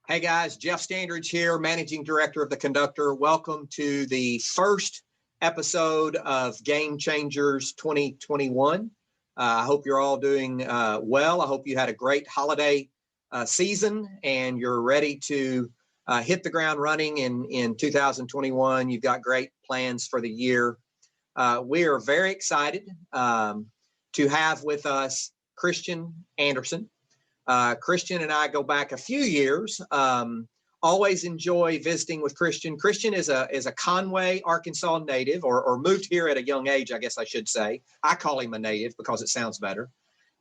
Hey guys, Jeff Standridge here, Managing Director of the Conductor. Welcome to the first episode of Game Changers 2021. I hope you're all doing well. I hope you had a great holiday season and you're ready to hit the ground running in 2021. You've got great plans for the year. We are very excited to have with us Kristian Andersen. Kristian and I go back a few years. Always enjoy visiting with Kristian. Kristian is a Conway, Arkansas native, or moved here at a young age, I guess I should say. I call him a native because it sounds better.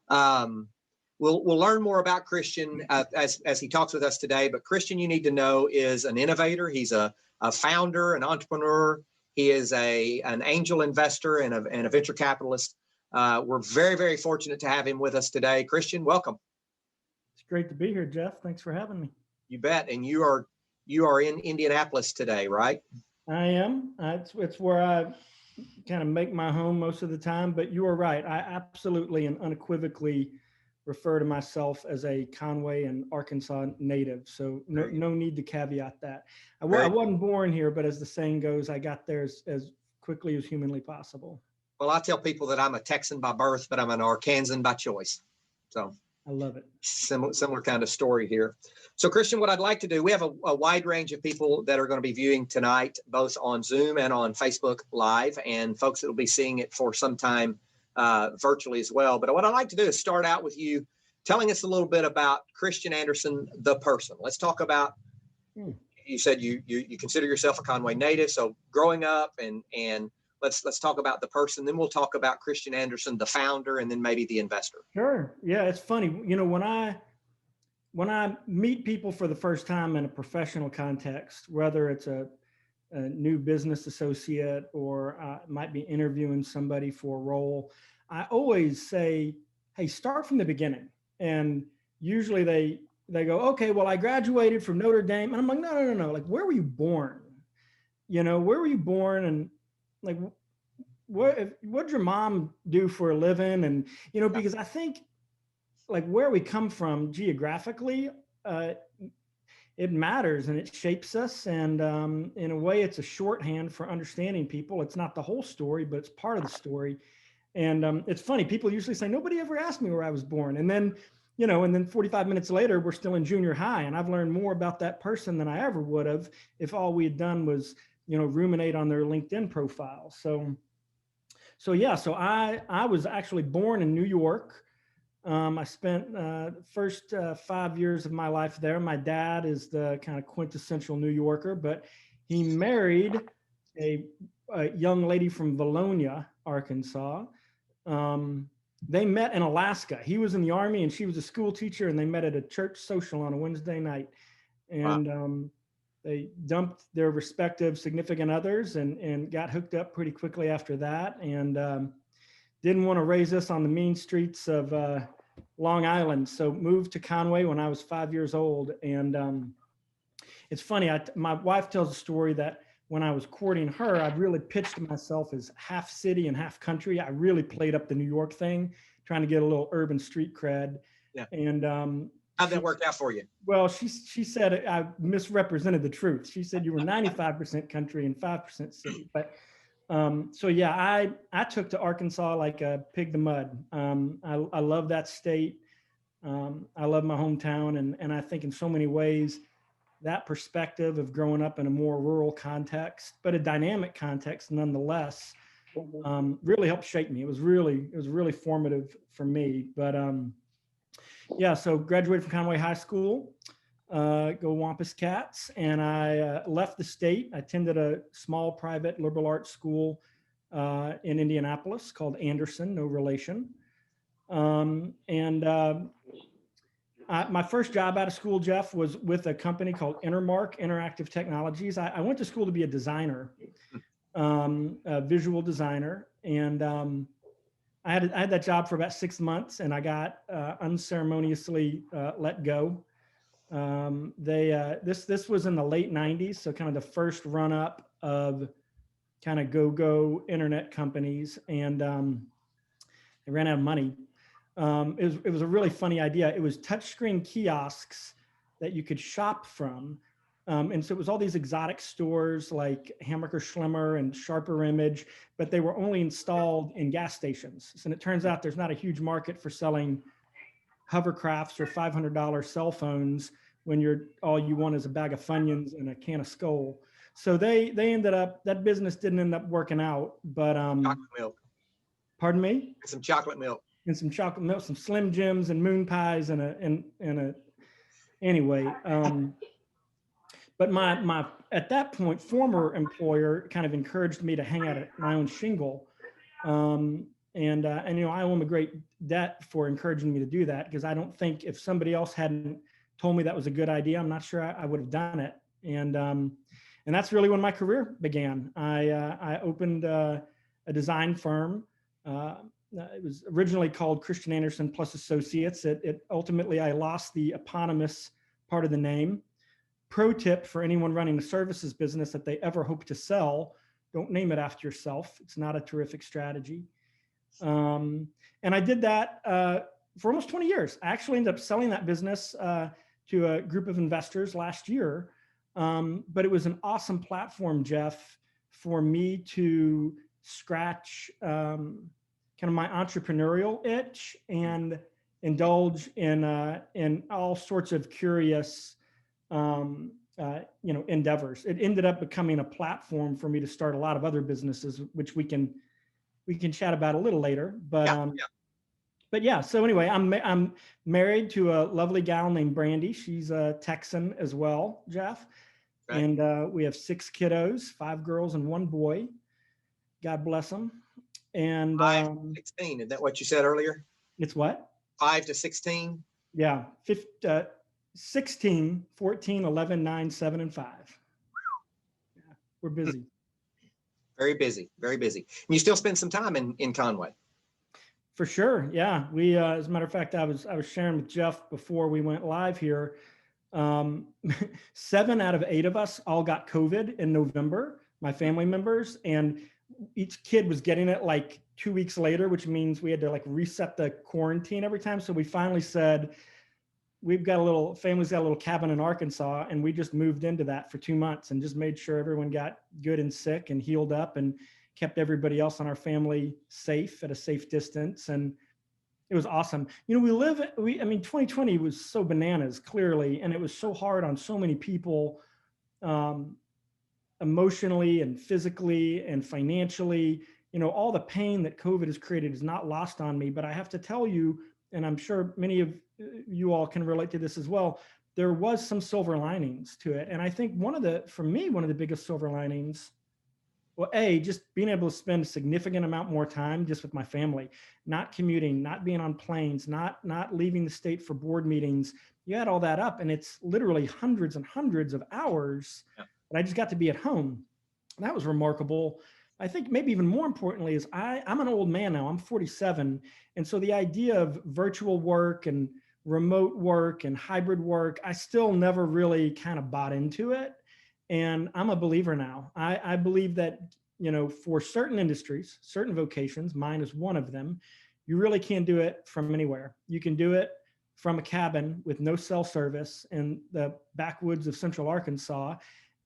We'll learn more about Kristian as he talks with us today. But Kristian, you need to know, is an innovator. He's a founder, an entrepreneur. He is an angel investor and a venture capitalist. We're very, very fortunate to have him with us today. Kristian, welcome. It's great to be here, Jeff. Thanks for having me. You bet. And you are in Indianapolis today, right? I am. It's where I kind of make my home most of the time. But you are right. I absolutely and unequivocally refer to myself as a Conway and Arkansas native. So no need to caveat that. I wasn't born here, but as the saying goes, I got there as quickly as humanly possible. Well, I tell people that I'm a Texan by birth, but I'm an Arkansan by choice. So I love it. Similar kind of story here. So Kristian, what I'd like to do, we have a wide range of people that are going to be viewing tonight, both on Zoom and on Facebook Live, and folks that will be seeing it for some time virtually as well. But what I'd like to do is start out with you telling us a little bit about Kristian Andersen, the person. Let's talk about, you said you consider yourself a Conway native, so growing up and let's talk about the person, then we'll talk about Kristian Andersen, the founder, and then maybe the investor. Sure. Yeah, it's funny. You know, when I meet people for the first time in a professional context, whether it's a new business associate or might be interviewing somebody for a role, I always say, hey, start from the beginning. And usually they go, okay, well, I graduated from Notre Dame. And I'm like, no. Like, where were you born? You know, where were you born? And like, what'd your mom do for a living? And, you know, because I think like where we come from geographically, it matters and it shapes us. And in a way, it's a shorthand for understanding people. It's not the whole story, but it's part of the story. And it's funny, people usually say, nobody ever asked me where I was born. And then, you know, and then 45 minutes later, we're still in junior high. And I've learned more about that person than I ever would have if all we had done was, you know, ruminate on their LinkedIn profile. So I was actually born in New York. I spent first 5 years of my life there. My dad is the kind of quintessential New Yorker, but he married a young lady from Valonia, Arkansas. They met in Alaska. He was in the Army and she was a school teacher, and they met at a church social on a Wednesday night. And wow. They dumped their respective significant others and got hooked up pretty quickly after that. And didn't want to raise us on the mean streets of Long Island. So moved to Conway when I was 5 years old. And it's funny, my wife tells a story that when I was courting her, I really pitched myself as half city and half country. I really played up the New York thing, trying to get a little urban street cred. Yeah. And how'd that work out for you? Well, she said I misrepresented the truth. She said you were 95% country and 5% city. But so yeah, I took to Arkansas like a pig to mud. I love that state. I love my hometown, and I think in so many ways that perspective of growing up in a more rural context, but a dynamic context nonetheless, really helped shape me. It was really formative for me. But yeah, so graduated from Conway High School, go Wampus Cats, and I left the state. I attended a small private liberal arts school in Indianapolis called Andersen, no relation. My first job out of school, Jeff, was with a company called Intermark, Interactive Technologies. I went to school to be a designer, a visual designer, and I had that job for about 6 months, and I got unceremoniously let go. This was in the late 90s, so kind of the first run up of kind of go internet companies, and they ran out of money. It was a really funny idea. It was touchscreen kiosks that you could shop from. And so it was all these exotic stores like Hammacher Schlemmer and Sharper Image, but they were only installed in gas stations. And it turns out there's not a huge market for selling hovercrafts or $500 cell phones when all you want is a bag of Funyuns and a can of Skoal. So they ended up, that business didn't end up working out, but Chocolate milk. Pardon me? Some chocolate milk. And some chocolate milk, some Slim Jims and moon pies anyway. But my at that point former employer kind of encouraged me to hang out at my own shingle, and I owe him a great debt for encouraging me to do that, because I don't think if somebody else hadn't told me that was a good idea, I'm not sure I would have done it. And that's really when my career began. I opened a design firm. It was originally called Kristian Andersen plus Associates. It ultimately, I lost the eponymous part of the name. Pro tip for anyone running a services business that they ever hope to sell: don't name it after yourself. It's not a terrific strategy. And I did that for almost 20 years. I actually ended up selling that business to a group of investors last year. But it was an awesome platform, Jeff, for me to scratch kind of my entrepreneurial itch and indulge in all sorts of curious endeavors. It ended up becoming a platform for me to start a lot of other businesses, which we can chat about a little later. But yeah. So anyway, I'm married to a lovely gal named Brandy. She's a Texan as well, Jeff. Right. And we have 6 kiddos, 5 girls and 1 boy. God bless them. And 5 to 16. Is that what you said earlier? It's what? 5 to 16. Yeah. 16, 14, 11, 9, 7, and 5. Yeah, we're busy. Very busy, very busy. And you still spend some time in Conway. For sure. Yeah. We, as a matter of fact, I was sharing with Jeff before we went live here. 7 out of 8 of us all got COVID in November, my family members, and each kid was getting it like 2 weeks later, which means we had to like reset the quarantine every time. So we finally said, family's got a little cabin in Arkansas, and we just moved into that for 2 months and just made sure everyone got good and sick and healed up and kept everybody else in our family safe at a safe distance. And it was awesome. 2020 was so bananas, clearly, and it was so hard on so many people, emotionally and physically and financially. All the pain that COVID has created is not lost on me, but I have to tell you, and I'm sure many of you all can relate to this as well, there was some silver linings to it. And I think for me, one of the biggest silver linings, well, just being able to spend a significant amount more time just with my family, not commuting, not being on planes, not leaving the state for board meetings. You add all that up, and it's literally hundreds and hundreds of hours that I just got to be at home. That was remarkable. I think maybe even more importantly is I'm an old man now. I'm 47. And so the idea of virtual work and remote work and hybrid work, I still never really kind of bought into it. And I'm a believer now. I believe that, for certain industries, certain vocations, mine is one of them, you really can't do it from anywhere. You can do it from a cabin with no cell service in the backwoods of central Arkansas,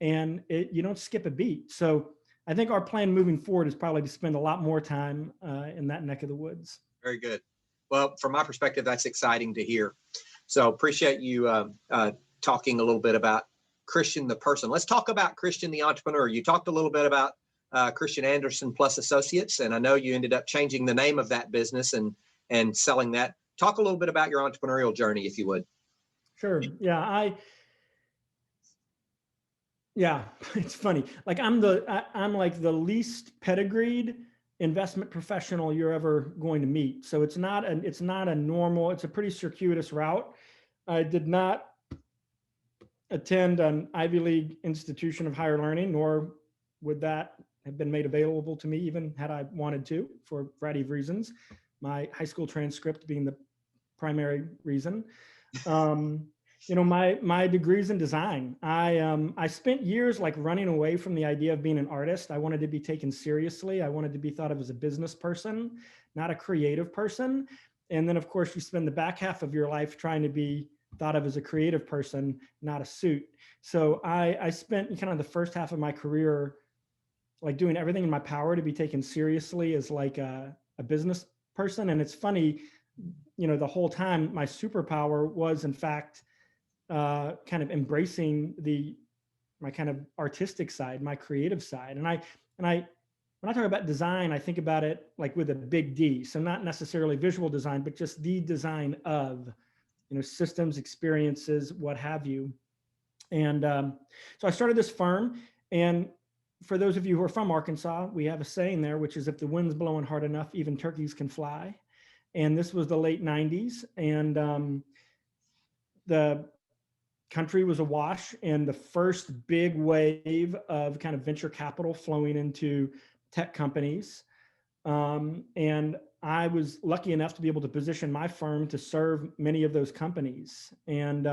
and you don't skip a beat. So I think our plan moving forward is probably to spend a lot more time in that neck of the woods. Very good. Well, from my perspective, that's exciting to hear. So appreciate you talking a little bit about Kristian the person. Let's talk about Kristian the entrepreneur. You talked a little bit about Kristian Andersen plus Associates, and I know you ended up changing the name of that business and selling that. Talk a little bit about your entrepreneurial journey, if you would. Sure. Yeah, it's funny. Like I'm like the least pedigreed investment professional you're ever going to meet. So it's not a normal, it's a pretty circuitous route. I did not attend an Ivy League institution of higher learning, nor would that have been made available to me even had I wanted to, for a variety of reasons. My high school transcript being the primary reason. My degree's in design. I spent years like running away from the idea of being an artist. I wanted to be taken seriously. I wanted to be thought of as a business person, not a creative person. And then of course you spend the back half of your life trying to be thought of as a creative person, not a suit. So I spent kind of the first half of my career like doing everything in my power to be taken seriously as like a business person. And it's funny, the whole time my superpower was in fact kind of embracing my kind of artistic side, my creative side. And I when I talk about design, I think about it like with a big D. So not necessarily visual design, but just the design of, systems, experiences, what have you. And so I started this firm. And for those of you who are from Arkansas, we have a saying there, which is if the wind's blowing hard enough, even turkeys can fly. And this was the late 90s. And the country was awash in the first big wave of kind of venture capital flowing into tech companies. And I was lucky enough to be able to position my firm to serve many of those companies. And,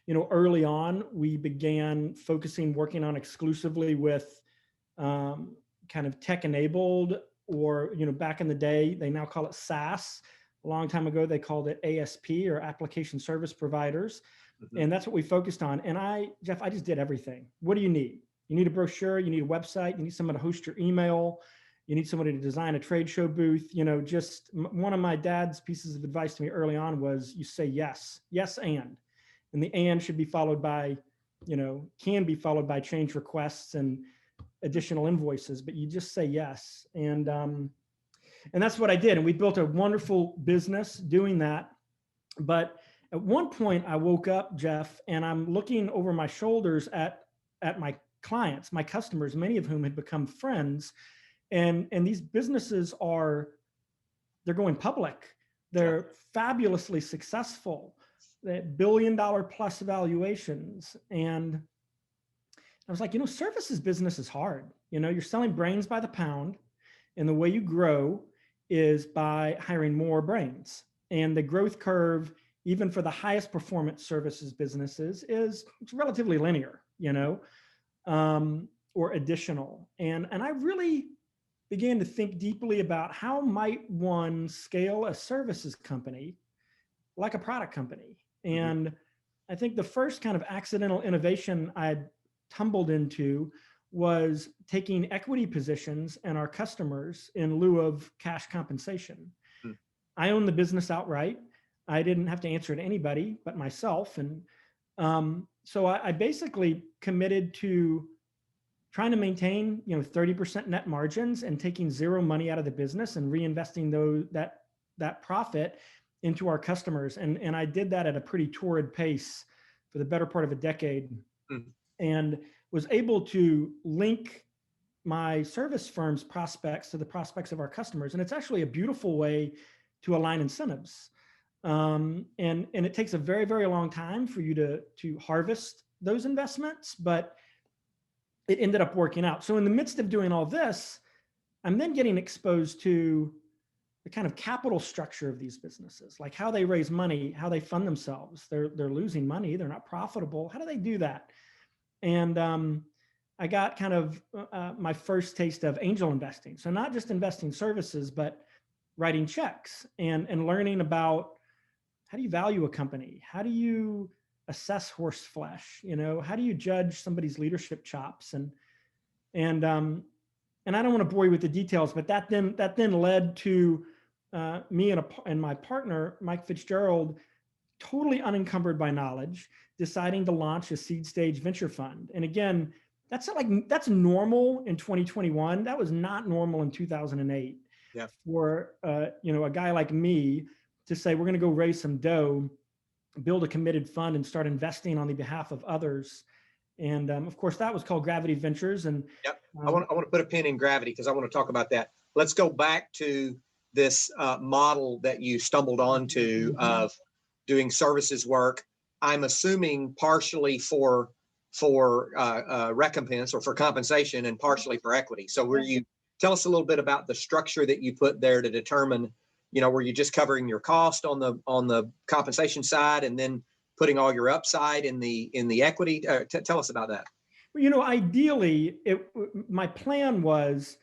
early on, we began working on exclusively with kind of tech enabled, or, back in the day, they now call it SaaS. A long time ago, they called it ASP, or application service providers. Mm-hmm. And that's what we focused on. And Jeff, I just did everything. What do you need? You need a brochure, you need a website, you need someone to host your email, you need somebody to design a trade show booth. Just one of my dad's pieces of advice to me early on was you say yes, and the and should be followed by, can be followed by change requests and additional invoices, but you just say yes. And that's what I did. And we built a wonderful business doing that. But at one point I woke up, Jeff, and I'm looking over my shoulders at my clients, my customers, many of whom had become friends. And these businesses they're going public. They're fabulously successful, $1 billion plus valuations. And I was like, services business is hard. You're selling brains by the pound, and the way you grow is by hiring more brains. And the growth curve, even for the highest performance services businesses, it's relatively linear, or additional. And I really began to think deeply about how might one scale a services company like a product company. And I think the first kind of accidental innovation I tumbled into was taking equity positions in our customers in lieu of cash compensation. I own the business outright. I didn't have to answer to anybody but myself. And so I basically committed to trying to maintain, 30% net margins and taking zero money out of the business and reinvesting that profit into our customers. And I did that at a pretty torrid pace for the better part of a decade, and was able to link my service firm's prospects to the prospects of our customers. And it's actually a beautiful way to align incentives. And it takes a very, very long time for you to harvest those investments, but it ended up working out. So in the midst of doing all this, I'm then getting exposed to the kind of capital structure of these businesses, like how they raise money, how they fund themselves. They're losing money. They're not profitable. How do they do that? And I got kind of my first taste of angel investing. So not just investing services, but writing checks and learning about how do you value a company? How do you assess horse flesh? How do you judge somebody's leadership chops? And I don't want to bore you with the details, but that then led to me and my partner, Mike Fitzgerald, totally unencumbered by knowledge, deciding to launch a seed stage venture fund. And again, that's normal in 2021. That was not normal in 2008. Yeah. For a guy like me to say, we're going to go raise some dough, build a committed fund, and start investing on the behalf of others. And of course, that was called Gravity Ventures. And yep. I want to put a pin in Gravity because I want to talk about that. Let's go back to this model that you stumbled onto of doing services work. I'm assuming partially for recompense or for compensation, and partially for equity. So were you tell us a little bit about the structure that you put there to determine, were you just covering your cost on the compensation side and then putting all your upside in the equity? Tell us about that. Well, ideally, my plan was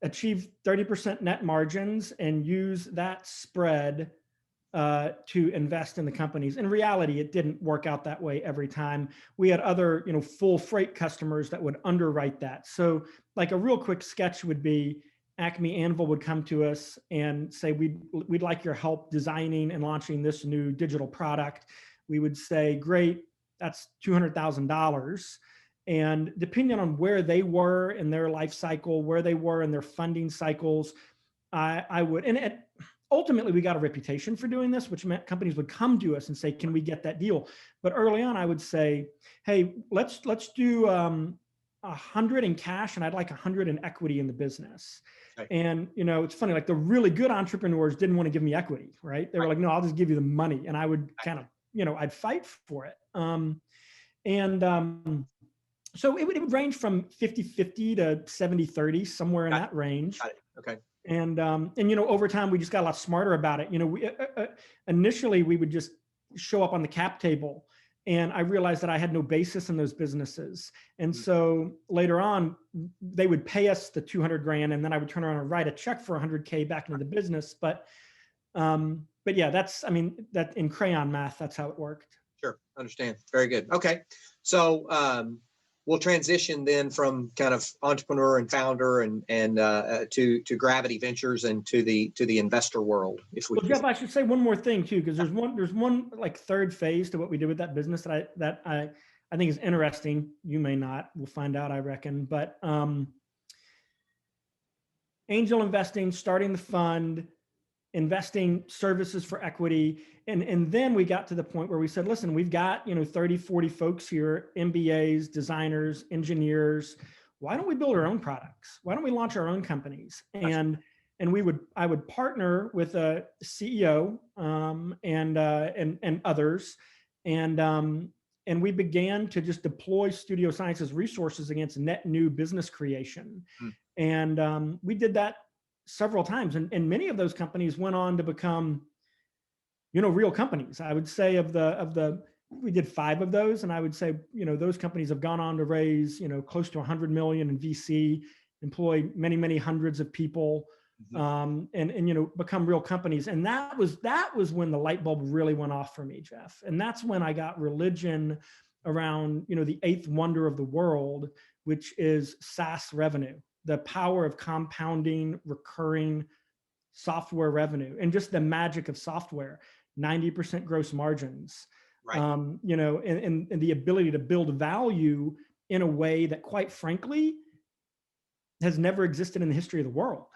achieve 30% net margins and use that spread to invest in the companies. In reality, it didn't work out that way every time. We had other, full freight customers that would underwrite that. So like a real quick sketch would be Acme Anvil would come to us and say, we'd like your help designing and launching this new digital product. We would say, great, that's $200,000. And depending on where they were in their life cycle, where they were in their funding cycles, I would, and ultimately we got a reputation for doing this, which meant companies would come to us and say, can we get that deal? But early on, I would say, hey, let's do 100 in cash, and I'd like 100 in equity in the business. Okay. And, it's funny, like the really good entrepreneurs didn't want to give me equity, right? They were like, no, I'll just give you the money. And I would kind of, I'd fight for it. So it would range from 50-50 to 70-30, somewhere in that range. Got it. Okay. And over time, we just got a lot smarter about it. We initially we would just show up on the cap table, and I realized that I had no basis in those businesses. And so later on, they would pay us the 200 grand, and then I would turn around and write a check for 100K back into the business. But yeah, that in crayon math, that's how it worked. Sure. Understand. Very good. Okay. So, we'll transition then from kind of entrepreneur and founder and to Gravity Ventures and to the investor world. If we, well, Jeff, I should say one more thing too, because there's one like third phase to what we did with that business that I think is interesting. You may not. We'll find out, I reckon. But angel investing, starting the fund, investing services for equity. And then we got to the point where we said, listen, we've got, 30, 40 folks here, MBAs, designers, engineers. Why don't we build our own products? Why don't we launch our own companies? And I would partner with a CEO and others. And we began to just deploy Studio Science's resources against net new business creation. And we did that several times. And many of those companies went on to become, real companies. I would say we did 5 of those. And I would say, those companies have gone on to raise, close to 100 million in VC, employ many, many hundreds of people, and become real companies. And that was when the light bulb really went off for me, Jeff. And that's when I got religion around, the 8th wonder of the world, which is SaaS revenue, the power of compounding, recurring software revenue, and just the magic of software, 90% gross margins, right. And the ability to build value in a way that, quite frankly, has never existed in the history of the world.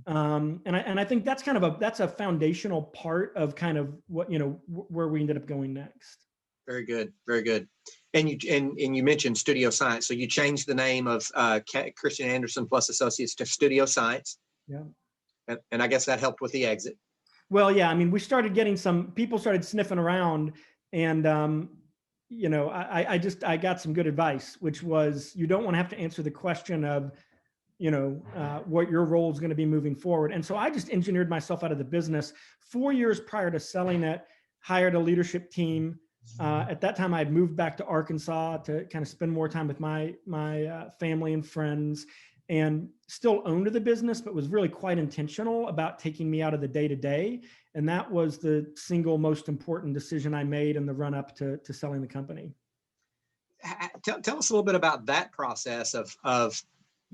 And I think that's that's a foundational part of kind of what, where we ended up going next. Very good. Very good. And you mentioned Studio Science. So you changed the name of Kristian Andersen plus Associates to Studio Science. Yeah. And I guess that helped with the exit. Well, yeah. We started getting people started sniffing around, and I got some good advice, which was, you don't want to have to answer the question of, what your role is going to be moving forward. And so I just engineered myself out of the business. 4 years prior to selling it, hired a leadership team. At that time, I had moved back to Arkansas to kind of spend more time with my family and friends, and still owned the business, but was really quite intentional about taking me out of the day-to-day. And that was the single most important decision I made in the run-up to selling the company. Tell us a little bit about that process of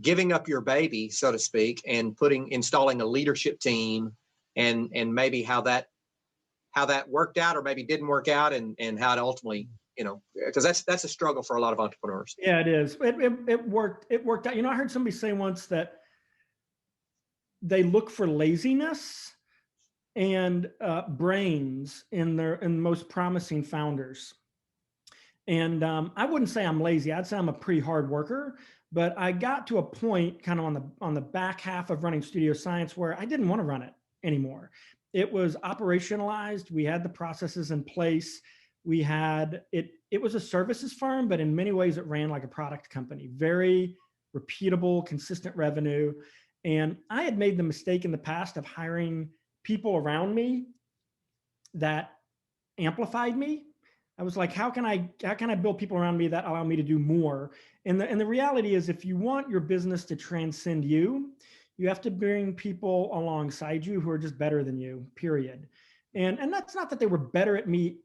giving up your baby, so to speak, and installing a leadership team, and maybe how that worked out, or maybe didn't work out, and how it ultimately, because that's a struggle for a lot of entrepreneurs. Yeah, it is. It worked out. I heard somebody say once that they look for laziness and brains in most promising founders. And I wouldn't say I'm lazy. I'd say I'm a pretty hard worker. But I got to a point kind of on the back half of running Studio Science where I didn't want to run it anymore. It was operationalized. We had the processes in place. We had it. It was a services firm, but in many ways it ran like a product company. Very repeatable, consistent revenue. And I had made the mistake in the past of hiring people around me that amplified me. I was like, how can I build people around me that allow me to do more? And the reality is, if you want your business to transcend you, you have to bring people alongside you who are just better than you, period. And that's not that they were better at me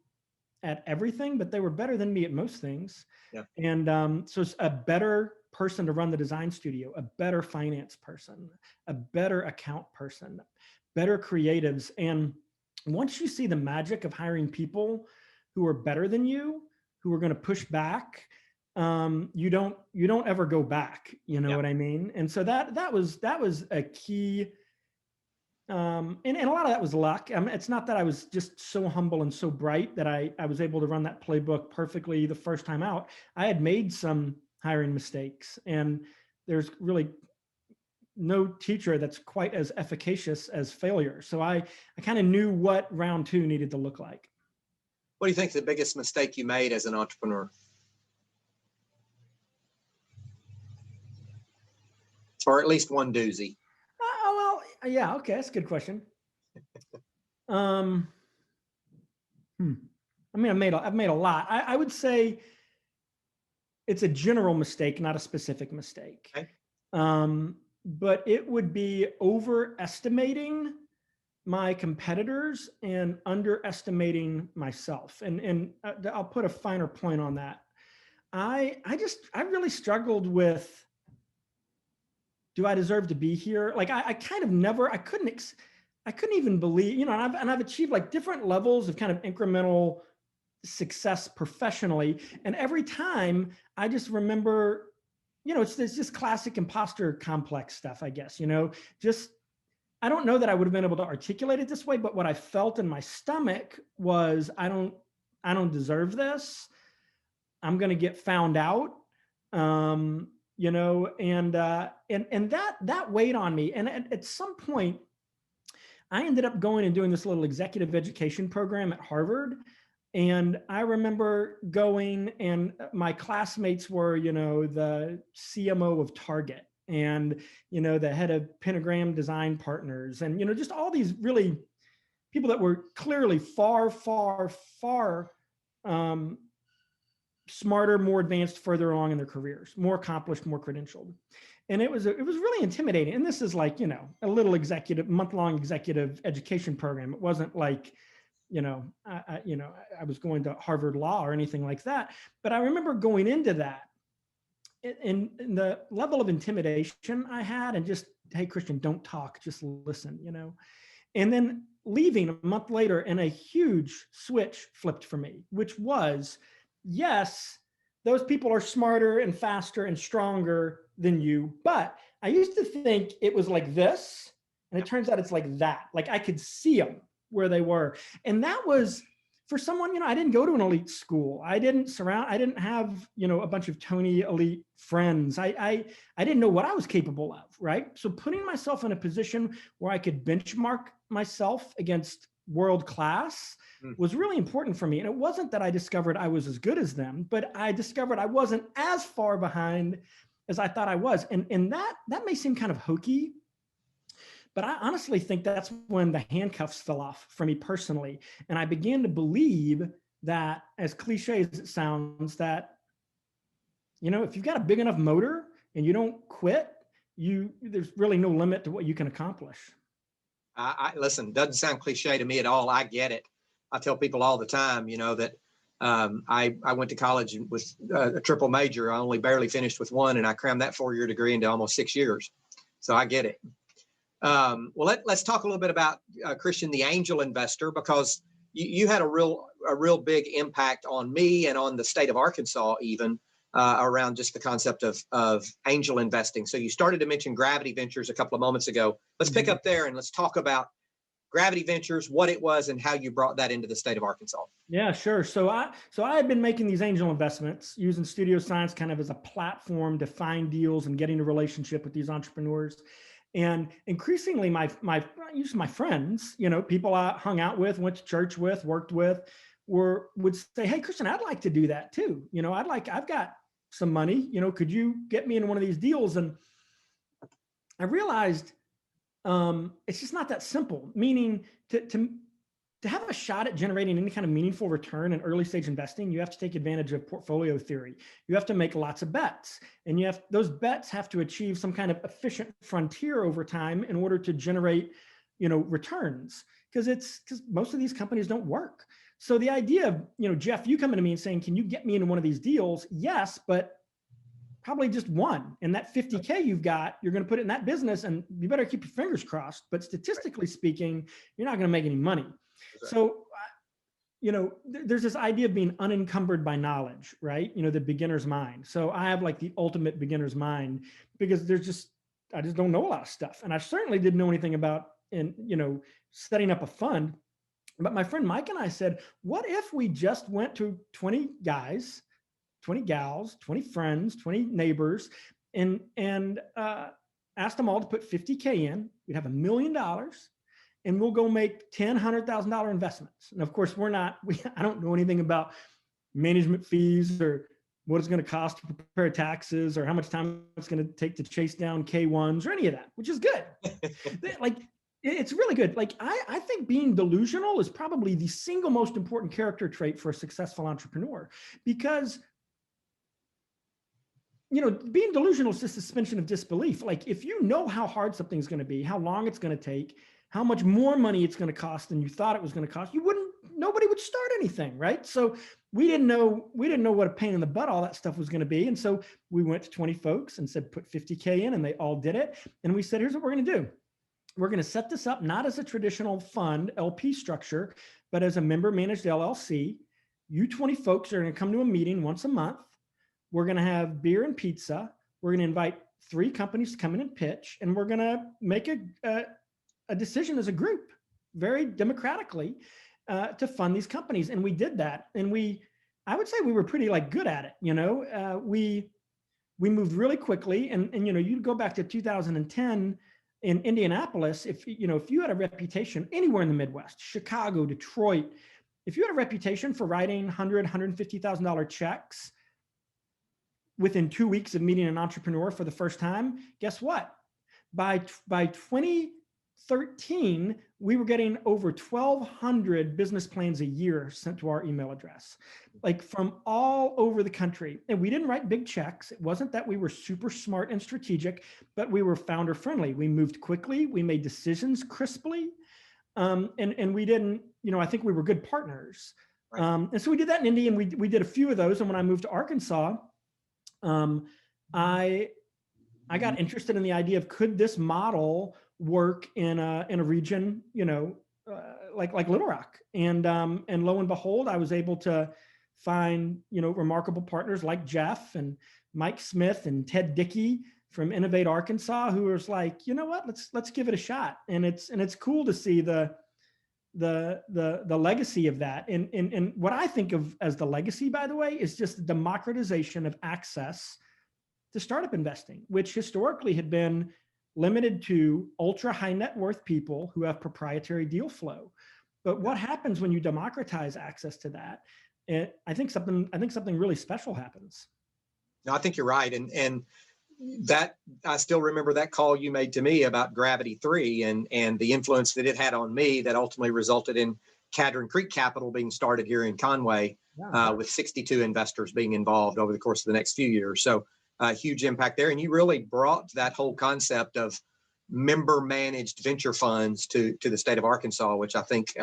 at everything, but they were better than me at most things. Yeah. And so it's a better person to run the design studio, a better finance person, a better account person, better creatives. And once you see the magic of hiring people who are better than you, who are going to push back, you don't ever go back. You know what I mean? And so that was a key. And a lot of that was luck. It's not that I was just so humble and so bright that I was able to run that playbook perfectly the first time out. I had made some hiring mistakes, and there's really no teacher that's quite as efficacious as failure. So I kind of knew what round 2 needed to look like. What do you think the biggest mistake you made as an entrepreneur? Or at least one doozy? Oh, well, yeah. Okay. That's a good question. I mean, I've made a lot. I would say it's a general mistake, not a specific mistake. Okay. But it would be overestimating my competitors and underestimating myself. And I'll put a finer point on that. I really struggled with, do I deserve to be here? Like I kind of never, I couldn't even believe, you know, and I've achieved like different levels of kind of incremental success professionally. And every time I just remember, you know, it's just classic imposter complex stuff, I guess, you know, just, I don't know that I would have been able to articulate it this way, but what I felt in my stomach was, I don't deserve this. I'm going to get found out. You know, and that weighed on me. And at some point, I ended up going and doing this little executive education program at Harvard. And I remember going, and my classmates were, you know, the CMO of Target and, you know, the head of Pentagram Design Partners, and, you know, just all these really people that were clearly far, far, far smarter, more advanced, further along in their careers, more accomplished, more credentialed. And it was really intimidating. And this is like, you know, a little month-long executive education program. It wasn't like, you know, I was going to Harvard Law or anything like that. But I remember going into that, and the level of intimidation I had, and just, hey, Kristian, don't talk, just listen, you know. And then leaving a month later, and a huge switch flipped for me, which was, yes, those people are smarter and faster and stronger than you. But I used to think it was like this, and it turns out it's like that. Like I could see them where they were. And that was, for someone, you know, I didn't go to an elite school. I didn't have, you know, a bunch of Tony elite friends. I didn't know what I was capable of, right? So putting myself in a position where I could benchmark myself against world class was really important for me. And it wasn't that I discovered I was as good as them, but I discovered I wasn't as far behind as I thought I was. And that may seem kind of hokey, but I honestly think that's when the handcuffs fell off for me personally. And I began to believe that, as cliche as it sounds, that, you know, if you've got a big enough motor and you don't quit, there's really no limit to what you can accomplish. Listen, doesn't sound cliche to me at all. I get it. I tell people all the time, you know, that I went to college with a triple major. I only barely finished with one, and I crammed that 4-year degree into almost 6 years. So I get it. Well, let's talk a little bit about Kristian, the angel investor, because you had a real big impact on me and on the state of Arkansas, even around just the concept of angel investing. So you started to mention Gravity Ventures a couple of moments ago. Let's pick up there and let's talk about Gravity Ventures, what it was, and how you brought that into the state of Arkansas. Yeah, sure. So I had been making these angel investments using Studio Science kind of as a platform to find deals and getting a relationship with these entrepreneurs. And increasingly, my friends, you know, people I hung out with, went to church with, worked with, would say, "Hey, Kristian, I'd like to do that too. You know, I've got some money. You know, could you get me in one of these deals?" And I realized it's just not that simple. Meaning, to have a shot at generating any kind of meaningful return in early stage investing, you have to take advantage of portfolio theory. You have to make lots of bets, and those bets have to achieve some kind of efficient frontier over time in order to generate, you know, returns. because most of these companies don't work. So the idea of, Jeff, you coming to me and saying, can you get me into one of these deals? Yes, but probably just one. And that 50K you've got, you're going to put it in that business, and you better keep your fingers crossed. But statistically speaking, you're not going to make any money. So, there's this idea of being unencumbered by knowledge, right? The beginner's mind. So I have like the ultimate beginner's mind, because I just don't know a lot of stuff. And I certainly didn't know anything about, setting up a fund. But my friend Mike and I said, what if we just went to 20 guys, 20 gals, 20 friends, 20 neighbors, and asked them all to put 50K in. We'd have $1 million, and we'll go make $100,000 investments. And of course, I don't know anything about management fees or what it's going to cost to prepare taxes or how much time it's going to take to chase down K1s or any of that, which is good. Like, it's really good. Like, I think being delusional is probably the single most important character trait for a successful entrepreneur, because being delusional is just suspension of disbelief. Like, if you know how hard something's going to be, how long it's going to take, how much more money it's going to cost than you thought it was going to cost, nobody would start anything, right? So we didn't know what a pain in the butt all that stuff was going to be. And so we went to 20 folks and said, put 50K in, and they all did it. And we said, here's what we're going to do. We're going to set this up not as a traditional fund LP structure, but as a member managed LLC. You 20 folks are going to come to a meeting once a month. We're going to have beer and pizza. We're going to invite 3 companies to come in and pitch, and we're going to make a decision as a group, very democratically, to fund these companies. And we did that. And I would say we were pretty good at it. We moved really quickly. And you go back to 2010 in Indianapolis. If you had a reputation anywhere in the Midwest, Chicago, Detroit, if you had a reputation for writing $100,000, $150,000 checks within 2 weeks of meeting an entrepreneur for the first time, guess what? By 2013, we were getting over 1,200 business plans a year sent to our email address, from all over the country. And we didn't write big checks. It wasn't that we were super smart and strategic, but we were founder friendly. We moved quickly. We made decisions crisply. And we didn't, I think we were good partners. Right. And so we did that in Indy, and we did a few of those. And when I moved to Arkansas, I got interested in the idea of, could this model work in a region, like Little Rock, and lo and behold, I was able to find remarkable partners like Jeff and Mike Smith and Ted Dickey from Innovate Arkansas, who was like, you know what, let's give it a shot. And it's cool to see the legacy of that. And what I think of as the legacy, by the way, is just the democratization of access to startup investing, which historically had been limited to ultra high net worth people who have proprietary deal flow. But what happens when you democratize access to that? I think something really special happens. No, I think you're right. And that, I still remember that call you made to me about Gravity 3 and the influence that it had on me that ultimately resulted in Cadron Creek Capital being started here in Conway, with 62 investors being involved over the course of the next few years. So huge impact there. And you really brought that whole concept of member managed venture funds to the state of Arkansas, which I think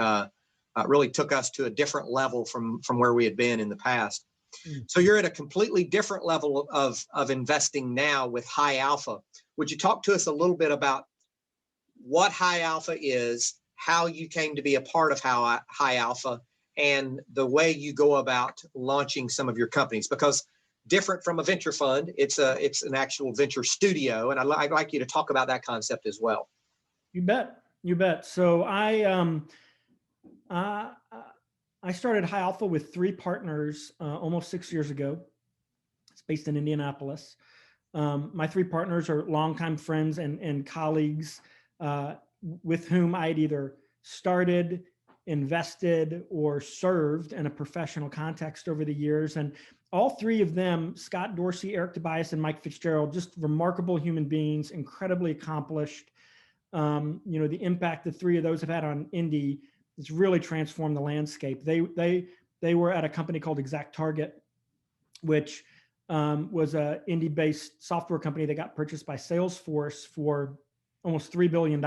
really took us to a different level from where we had been in the past. So you're at a completely different level of investing now with High Alpha. Would you talk to us a little bit about what High Alpha is, how you came to be a part of High Alpha, and the way you go about launching some of your companies? Because different from a venture fund, it's an actual venture studio, and I'd like you to talk about that concept as well. You bet. So I started High Alpha with 3 partners almost 6 years ago. It's based in Indianapolis. My 3 partners are longtime friends and colleagues with whom I had either started, invested, or served in a professional context over the years. And all 3 of them, Scott Dorsey, Eric Tobias, and Mike Fitzgerald, just remarkable human beings, incredibly accomplished. The impact the 3 of those have had on Indy, it's really transformed the landscape. They were at a company called Exact Target, which was a Indy-based software company that got purchased by Salesforce for almost $3 billion.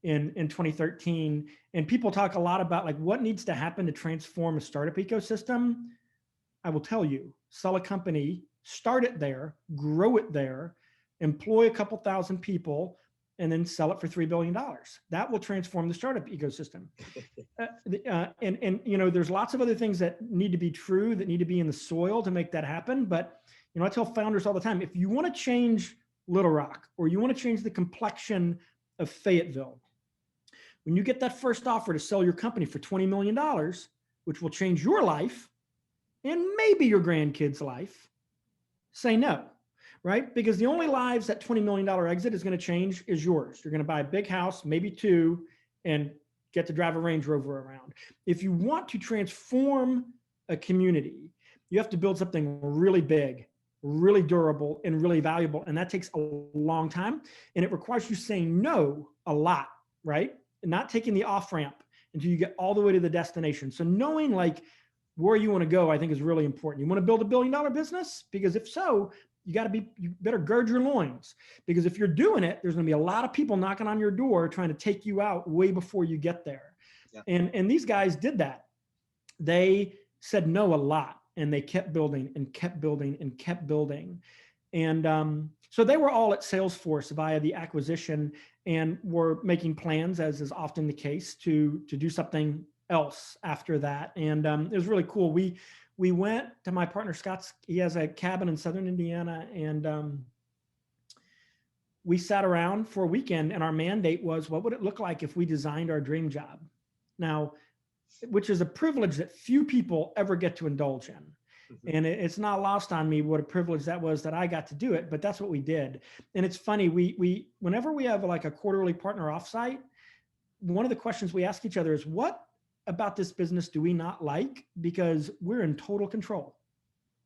in 2013. And people talk a lot about like what needs to happen to transform a startup ecosystem. I will tell you, sell a company, start it there, grow it there, employ a couple thousand people, and then sell it for $3 billion. That will transform the startup ecosystem. And you know, there's lots of other things that need to be true, that need to be in the soil to make that happen. But, you know, I tell founders all the time, if you want to change Little Rock, or you want to change the complexion of Fayetteville, when you get that first offer to sell your company for $20 million, which will change your life and maybe your grandkids' life, say no, right? Because the only lives that $20 million exit is going to change is yours. You're going to buy a big house, maybe two, and get to drive a Range Rover around. If you want to transform a community, you have to build something really big, really durable, and really valuable. And that takes a long time. And it requires you saying no a lot, right? And not taking the off-ramp until you get all the way to the destination. So knowing like where you want to go, I think is really important. You want to build $1 billion business? Because if so, you better gird your loins, because if you're doing it, there's going to be a lot of people knocking on your door trying to take you out way before you get there. Yeah. And these guys did that. They said no a lot, and they kept building and kept building and kept building. And so they were all at Salesforce via the acquisition, and were making plans, as is often the case, to do something else after that. And it was really cool. We went to my partner Scott's. He has a cabin in Southern Indiana, and we sat around for a weekend, and our mandate was, what would it look like if we designed our dream job? Now, which is a privilege that few people ever get to indulge in. Mm-hmm. And it's not lost on me what a privilege that was that I got to do it, but that's what we did. And it's funny, we whenever we have like a quarterly partner offsite, one of the questions we ask each other is, what about this business do we not like? Because we're in total control.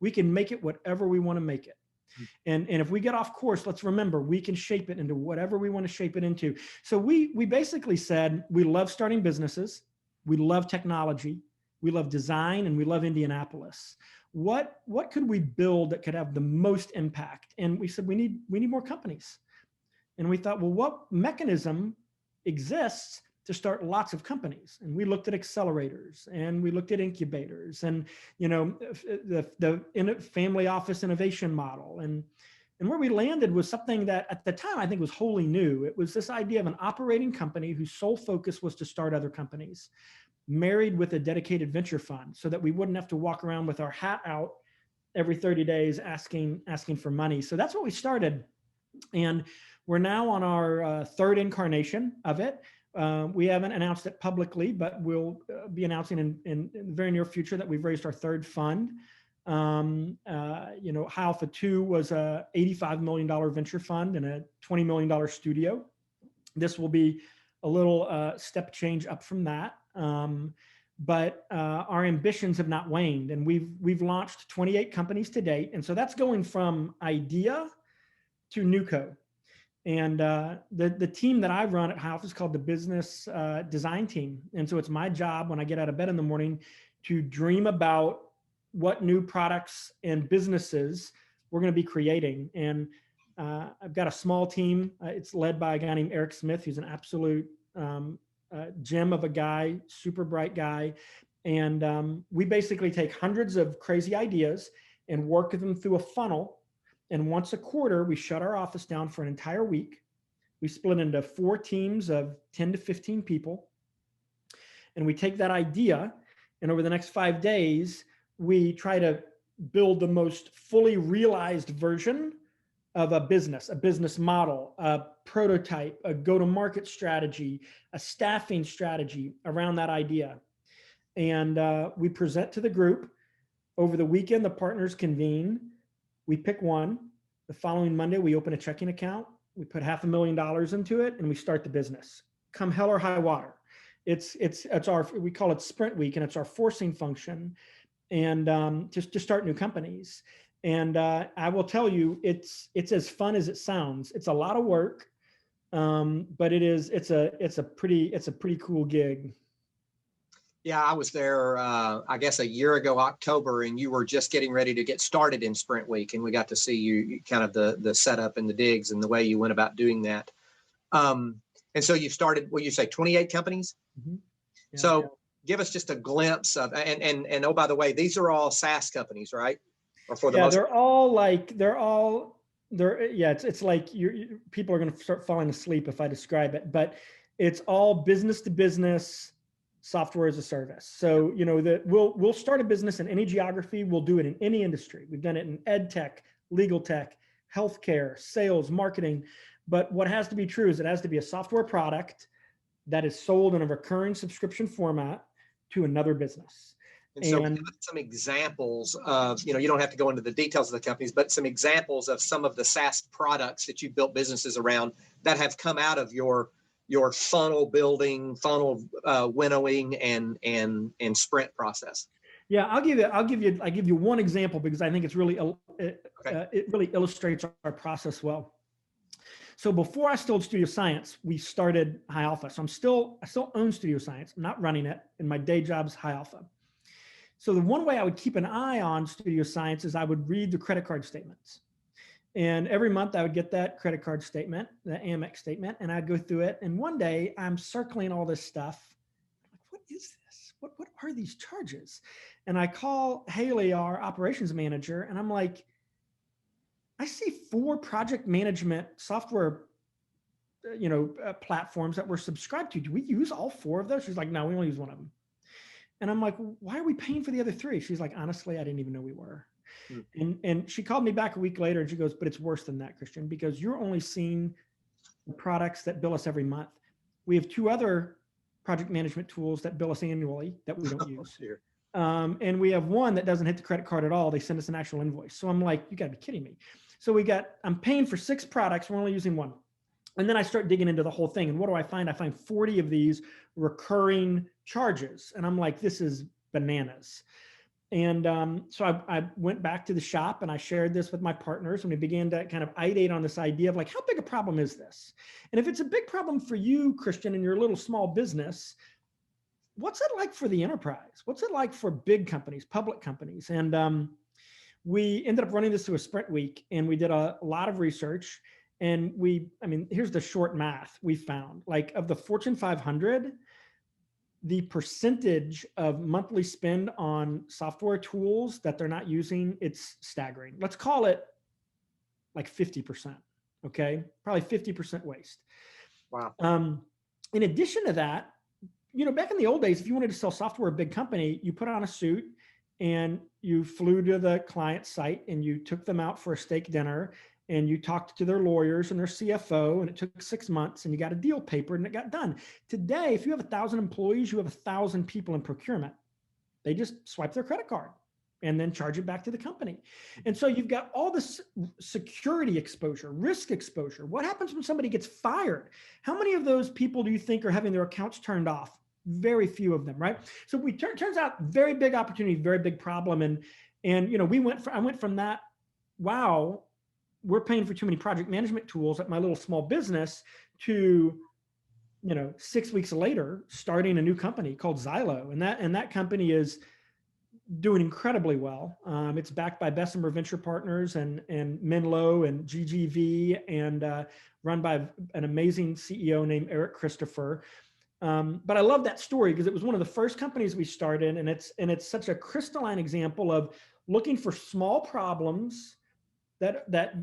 We can make it whatever we want to make it. And if we get off course, let's remember, we can shape it into whatever we want to shape it into. So we basically said, we love starting businesses. We love technology. We love design, and we love Indianapolis. What could we build that could have the most impact? And we said, we need more companies. And we thought, well, what mechanism exists to start lots of companies? And we looked at accelerators, and we looked at incubators, and, you know, the family office innovation model. And where we landed was something that at the time I think was wholly new. It was this idea of an operating company whose sole focus was to start other companies, married with a dedicated venture fund, so that we wouldn't have to walk around with our hat out every 30 days asking for money. So that's what we started. And we're now on our third incarnation of it. We haven't announced it publicly, but we'll be announcing in the very near future that we've raised our third fund. You know, High Alpha 2 was a $85 million venture fund and a $20 million studio. This will be a little step change up from that. But our ambitions have not waned, and we've launched 28 companies to date. And so that's going from idea to NewCo. And the team that I run at High Alpha is called the business design team. And so it's my job when I get out of bed in the morning to dream about what new products and businesses we're going to be creating. And I've got a small team. It's led by a guy named Eric Smith, who's an absolute gem of a guy, super bright guy. And we basically take hundreds of crazy ideas and work them through a funnel. And once a quarter, we shut our office down for an entire week. We split into 4 teams of 10 to 15 people. And we take that idea, and over the next 5 days, we try to build the most fully realized version of a business model, a prototype, a go-to-market strategy, a staffing strategy around that idea. And we present to the group. Over the weekend, the partners convene. We pick one. The following Monday, we open a checking account. We put $500,000 into it, and we start the business. Come hell or high water. It's we call it Sprint Week, and it's our forcing function, and just to start new companies. And I will tell you, it's as fun as it sounds. It's a lot of work, but it's a pretty cool gig. Yeah, I was there, I guess, a year ago, October, and you were just getting ready to get started in Sprint Week, and we got to see you kind of the setup and the digs and the way you went about doing that. And so you've started, what you say, 28 companies? Mm-hmm. Yeah. So give us just a glimpse of, and oh, by the way, these are all SaaS companies, right? Or for the most they're all yeah, it's like people are going to start falling asleep if I describe it, but it's all business to business software as a service. So, that we'll start a business in any geography. We'll do it in any industry. We've done it in ed tech, legal tech, healthcare, sales, marketing. But what has to be true is it has to be a software product that is sold in a recurring subscription format to another business. And so give us some examples of, you don't have to go into the details of the companies, but some examples of some of the SaaS products that you've built businesses around that have come out of your funnel building, funnel winnowing, and sprint process. Yeah, I'll give you one example because I think it's really it really illustrates our process well. So before I sold Studio Science, we started High Alpha. So I still own Studio Science. I'm not running it, and my day job's High Alpha. So the one way I would keep an eye on Studio Science is I would read the credit card statements. And every month I would get that credit card statement, the Amex statement, and I'd go through it. And one day I'm circling all this stuff. I'm like, what is this? What are these charges? And I call Haley, our operations manager, and I'm like, I see 4 project management software platforms that we're subscribed to. Do we use all 4 of those? She's like, no, we only use one of them. And I'm like, why are we paying for the other 3? She's like, honestly, I didn't even know we were. And she called me back a week later and she goes, but it's worse than that, Kristian, because you're only seeing the products that bill us every month. We have 2 other project management tools that bill us annually that we don't use. And we have one that doesn't hit the credit card at all. They send us an actual invoice. So I'm like, you gotta be kidding me. So I'm paying for 6 products. We're only using 1. And then I start digging into the whole thing. And what do I find? I find 40 of these recurring charges. And I'm like, this is bananas. And so I went back to the shop and I shared this with my partners, and we began to kind of ideate on this idea of like, how big a problem is this? And if it's a big problem for you, Kristian, in your little small business, what's it like for the enterprise? What's it like for big companies, public companies? And we ended up running this through a sprint week, and we did a lot of research. And here's the short math we found. Like, of the Fortune 500, the percentage of monthly spend on software tools that they're not using, it's staggering. Let's call it like 50%. Okay, probably 50% waste. Wow. In addition to that, back in the old days, if you wanted to sell software to a big company, you put on a suit and you flew to the client site and you took them out for a steak dinner and you talked to their lawyers and their CFO, and it took 6 months, and you got a deal paper and it got done. Today, if you have 1,000 employees, you have 1,000 people in procurement. They just swipe their credit card and then charge it back to the company. And so you've got all this security exposure, risk exposure. What happens when somebody gets fired? How many of those people do you think are having their accounts turned off? Very few of them, right? So turns out very big opportunity, very big problem. And I went from that, wow, we're paying for too many project management tools at my little small business, to 6 weeks later starting a new company called Xylo, and that company is doing incredibly well. It's backed by Bessemer Venture Partners and Menlo and GGV, and run by an amazing CEO named Eric Christopher. But I love that story because it was one of the first companies we started, and it's such a crystalline example of looking for small problems that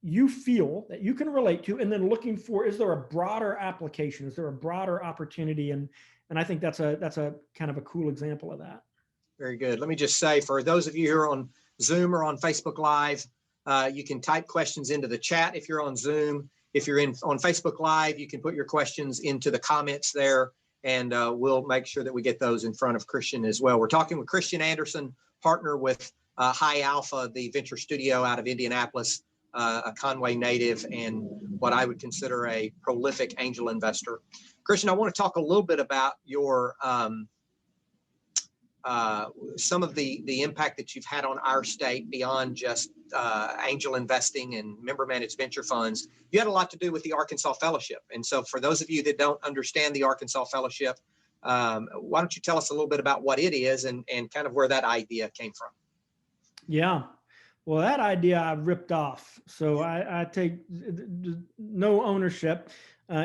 you feel that you can relate to, and then looking for, is there a broader application? Is there a broader opportunity? And I think that's a kind of a cool example of that. Very good. Let me just say, for those of you who are on Zoom or on Facebook Live, you can type questions into the chat if you're on Zoom. If you're on Facebook Live, you can put your questions into the comments there, and we'll make sure that we get those in front of Kristian as well. We're talking with Kristian Andersen, partner with High Alpha, the venture studio out of Indianapolis, a Conway native, and what I would consider a prolific angel investor. Kristian, I want to talk a little bit about your some of the impact that you've had on our state beyond just angel investing and member managed venture funds. You had a lot to do with the Arkansas Fellowship. And so for those of you that don't understand the Arkansas Fellowship, why don't you tell us a little bit about what it is and kind of where that idea came from? Yeah. Well, that idea I ripped off. So I take no ownership.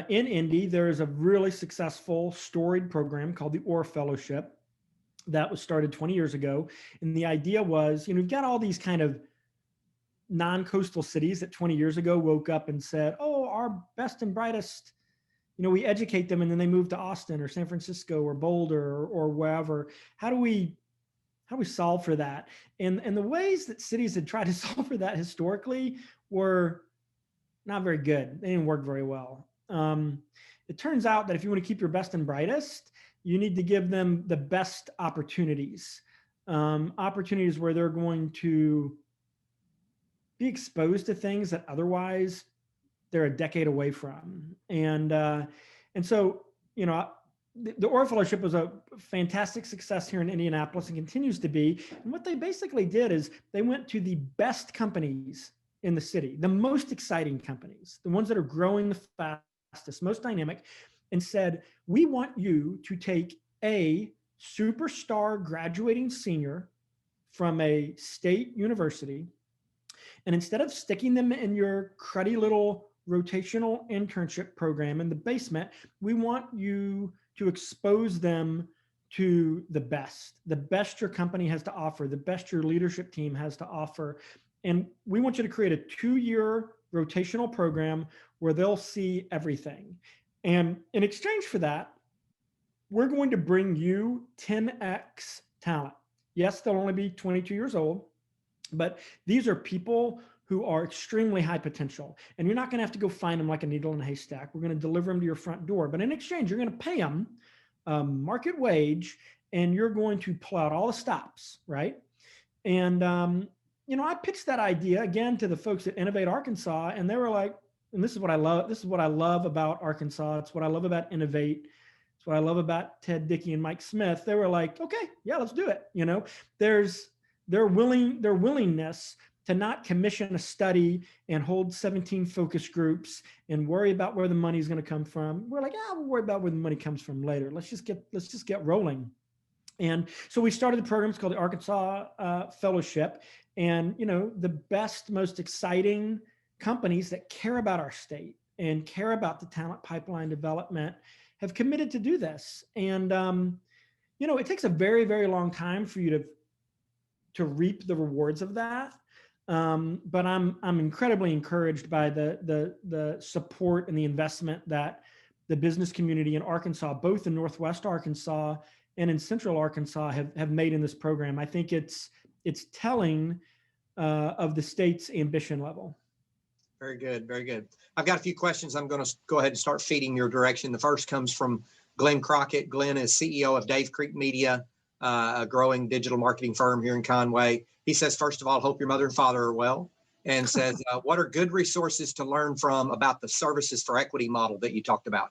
in Indy, there is a really successful storied program called the Orr Fellowship that was started 20 years ago. And the idea was, you've got all these kind of non-coastal cities that 20 years ago woke up and said, oh, our best and brightest, we educate them and then they move to Austin or San Francisco or Boulder or wherever. How do we solve for that? And the ways that cities had tried to solve for that historically were not very good. They didn't work very well. It turns out that if you want to keep your best and brightest, you need to give them the best opportunities, opportunities where they're going to be exposed to things that otherwise they're a decade away from. And so, the Orr Fellowship was a fantastic success here in Indianapolis and continues to be. And what they basically did is they went to the best companies in the city, the most exciting companies, the ones that are growing the fastest, most dynamic, and said, we want you to take a superstar graduating senior from a state university, and instead of sticking them in your cruddy little rotational internship program in the basement, we want you to expose them to the best your company has to offer, the best your leadership team has to offer. And we want you to create a 2-year rotational program where they'll see everything. And in exchange for that, we're going to bring you 10x talent. Yes, they'll only be 22 years old, but these are people who are extremely high potential. And you're not going to have to go find them like a needle in a haystack. We're going to deliver them to your front door. But in exchange, you're going to pay them market wage, and you're going to pull out all the stops, right? And, I pitched that idea again to the folks at Innovate Arkansas, and they were like, and this is what I love. This is what I love about Arkansas. It's what I love about Innovate. It's what I love about Ted Dickey and Mike Smith. They were like, okay, yeah, let's do it. There's their willingness to not commission a study and hold 17 focus groups and worry about where the money is going to come from. We're like, we'll worry about where the money comes from later. Let's just get rolling. And so we started the program. It's called the Arkansas Fellowship. And, the best, most exciting companies that care about our state and care about the talent pipeline development have committed to do this. And, it takes a very, very long time for you to reap the rewards of that. But I'm incredibly encouraged by the support and the investment that the business community in Arkansas, both in Northwest Arkansas and in Central Arkansas, have made in this program. I think it's telling of the state's ambition level. Very good, very good. I've got a few questions. I'm going to go ahead and start feeding your direction. The first comes from Glenn Crockett. Glenn is CEO of Dave Creek Media, a growing digital marketing firm here in Conway. He says, first of all, hope your mother and father are well, and says, what are good resources to learn from about the services for equity model that you talked about?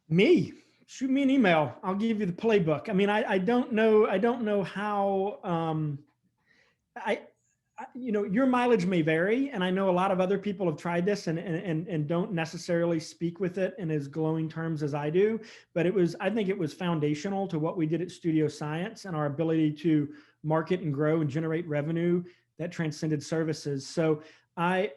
Me. Shoot me an email. I'll give you the playbook. I mean, I don't know how, your mileage may vary. And I know a lot of other people have tried this and don't necessarily speak with it in as glowing terms as I do, but I think it was foundational to what we did at Studio Science and our ability to market and grow and generate revenue that transcended services. So I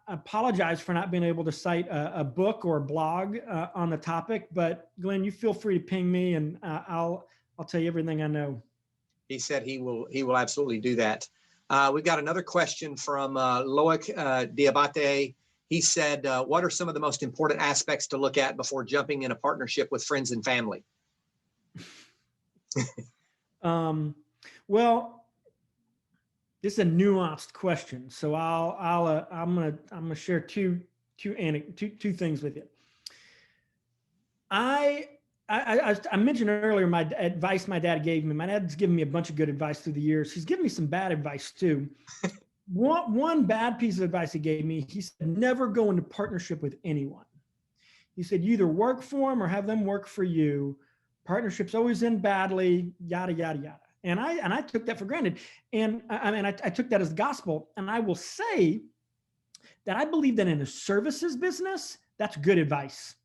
apologize for not being able to cite a book or a blog on the topic, but Glenn, you feel free to ping me and I'll tell you everything I know. He said he will absolutely do that. We've got another question from Loic Diabate. He said, what are some of the most important aspects to look at before jumping in a partnership with friends and family? Well, this is a nuanced question, so I'm gonna share two things with you. I mentioned earlier my advice my dad gave me. My dad's given me a bunch of good advice through the years. He's given me some bad advice too. One bad piece of advice he gave me, he said, never go into partnership with anyone. He said, you either work for them or have them work for you. Partnerships always end badly, yada, yada, yada. And I took that for granted. And I took that as gospel. And I will say that I believe that in a services business, that's good advice.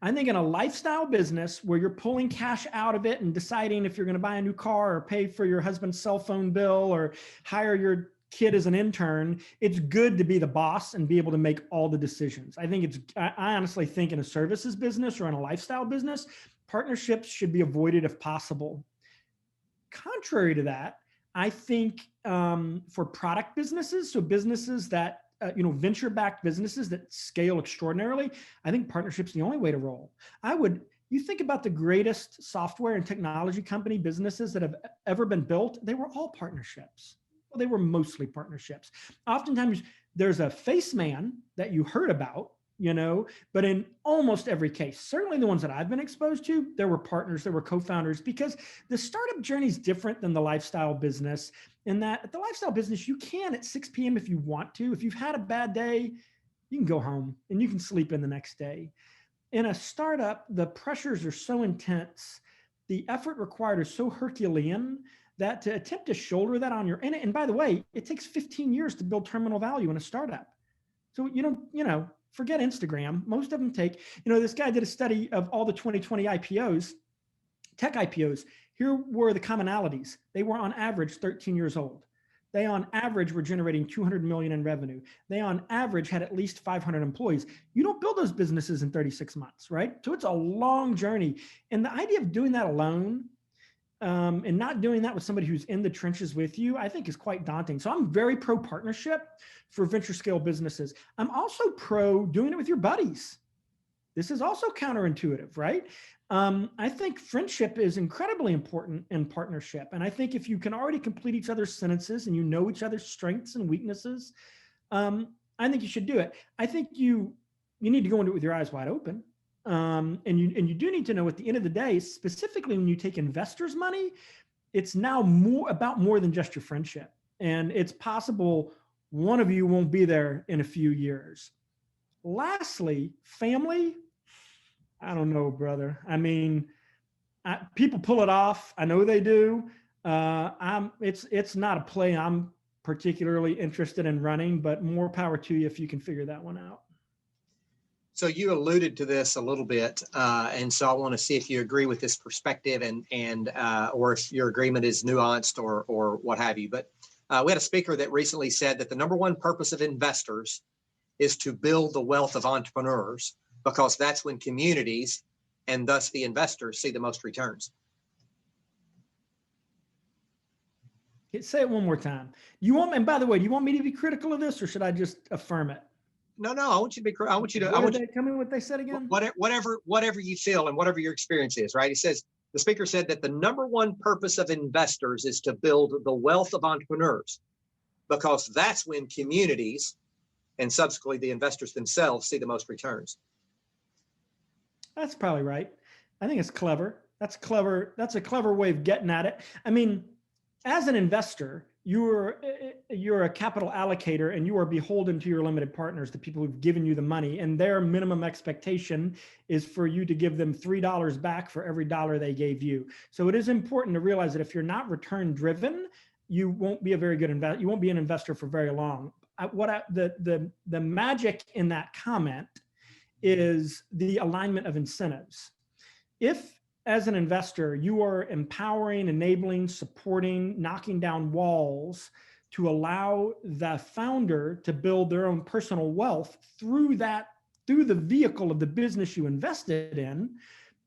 I think in a lifestyle business where you're pulling cash out of it and deciding if you're going to buy a new car or pay for your husband's cell phone bill or hire your kid as an intern, it's good to be the boss and be able to make all the decisions. I honestly think in a services business or in a lifestyle business, partnerships should be avoided if possible. Contrary to that, I think for product businesses, so businesses that, venture-backed businesses that scale extraordinarily, I think partnership's the only way to roll. You think about the greatest software and technology company businesses that have ever been built, they were all partnerships. Well, they were mostly partnerships. Oftentimes there's a face man that you heard about, but in almost every case, certainly the ones that I've been exposed to, there were partners, there were co-founders, because the startup journey is different than the lifestyle business in that at the lifestyle business, you can at 6 p.m. if you want to. If you've had a bad day, you can go home and you can sleep in the next day. In a startup, the pressures are so intense, the effort required is so Herculean that to attempt to shoulder that on and by the way, it takes 15 years to build terminal value in a startup. So forget Instagram. Most of them take, this guy did a study of all the 2020 IPOs, tech IPOs. Here were the commonalities. They were on average 13 years old. They on average were generating 200 million in revenue. They on average had at least 500 employees. You don't build those businesses in 36 months, right? So it's a long journey. And the idea of doing that alone and not doing that with somebody who's in the trenches with you, I think is quite daunting. So I'm very pro partnership for venture scale businesses. I'm also pro doing it with your buddies. This is also counterintuitive, right? I think friendship is incredibly important in partnership. And I think if you can already complete each other's sentences and you know each other's strengths and weaknesses, I think you should do it. I think you need to go into it with your eyes wide open. And you do need to know at the end of the day, specifically when you take investors' money, it's now more than just your friendship. And it's possible one of you won't be there in a few years. Lastly, family. I don't know, brother. I mean, people pull it off. I know they do. It's not a play I'm particularly interested in running, but more power to you if you can figure that one out. So you alluded to this a little bit, and so I want to see if you agree with this perspective and or if your agreement is nuanced or what have you. But we had a speaker that recently said that the number one purpose of investors is to build the wealth of entrepreneurs, because that's when communities and thus the investors see the most returns. Say it one more time. And by the way, do you want me to be critical of this or should I just affirm it? No, I want you to be. I want you to. Tell me what they said again. Whatever you feel and whatever your experience is, right? The speaker said that the number one purpose of investors is to build the wealth of entrepreneurs, because that's when communities and subsequently the investors themselves see the most returns. That's probably right. I think it's clever. That's clever. That's a clever way of getting at it. I mean, as an investor, you're a capital allocator and you are beholden to your limited partners, the people who've given you the money, and their minimum expectation is for you to give them $3 back for every dollar they gave you. So it is important to realize that if you're not return driven, you won't be a very good investor. You won't be an investor for very long. The magic in that comment is the alignment of incentives. If as an investor, you are empowering, enabling, supporting, knocking down walls to allow the founder to build their own personal wealth through the vehicle of the business you invested in,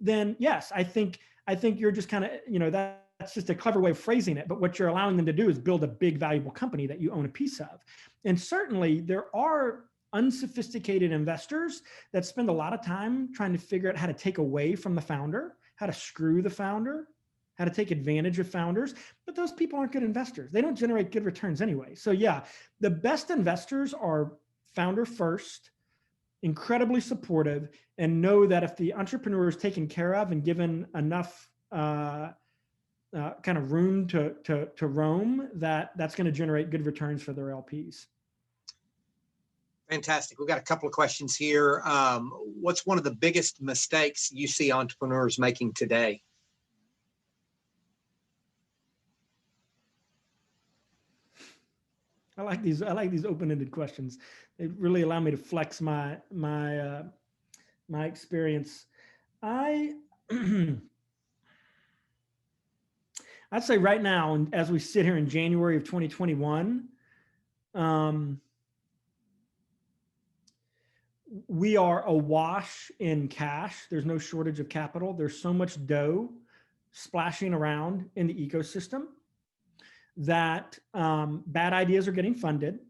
then yes, I think you're just kind of, that's just a clever way of phrasing it. But what you're allowing them to do is build a big, valuable company that you own a piece of. And certainly there are unsophisticated investors that spend a lot of time trying to figure out how to take away from the founder, how to screw the founder, how to take advantage of founders. But those people aren't good investors. They don't generate good returns anyway. So yeah, the best investors are founder first, incredibly supportive, and know that if the entrepreneur is taken care of and given enough kind of room to roam, that's going to generate good returns for their LPs. Fantastic. We've got a couple of questions here. What's one of the biggest mistakes you see entrepreneurs making today? I like these open-ended questions. They really allow me to flex my experience. I'd say right now, and as we sit here in January of 2021, We are awash in cash. There's no shortage of capital. There's so much dough splashing around in the ecosystem that bad ideas are getting funded.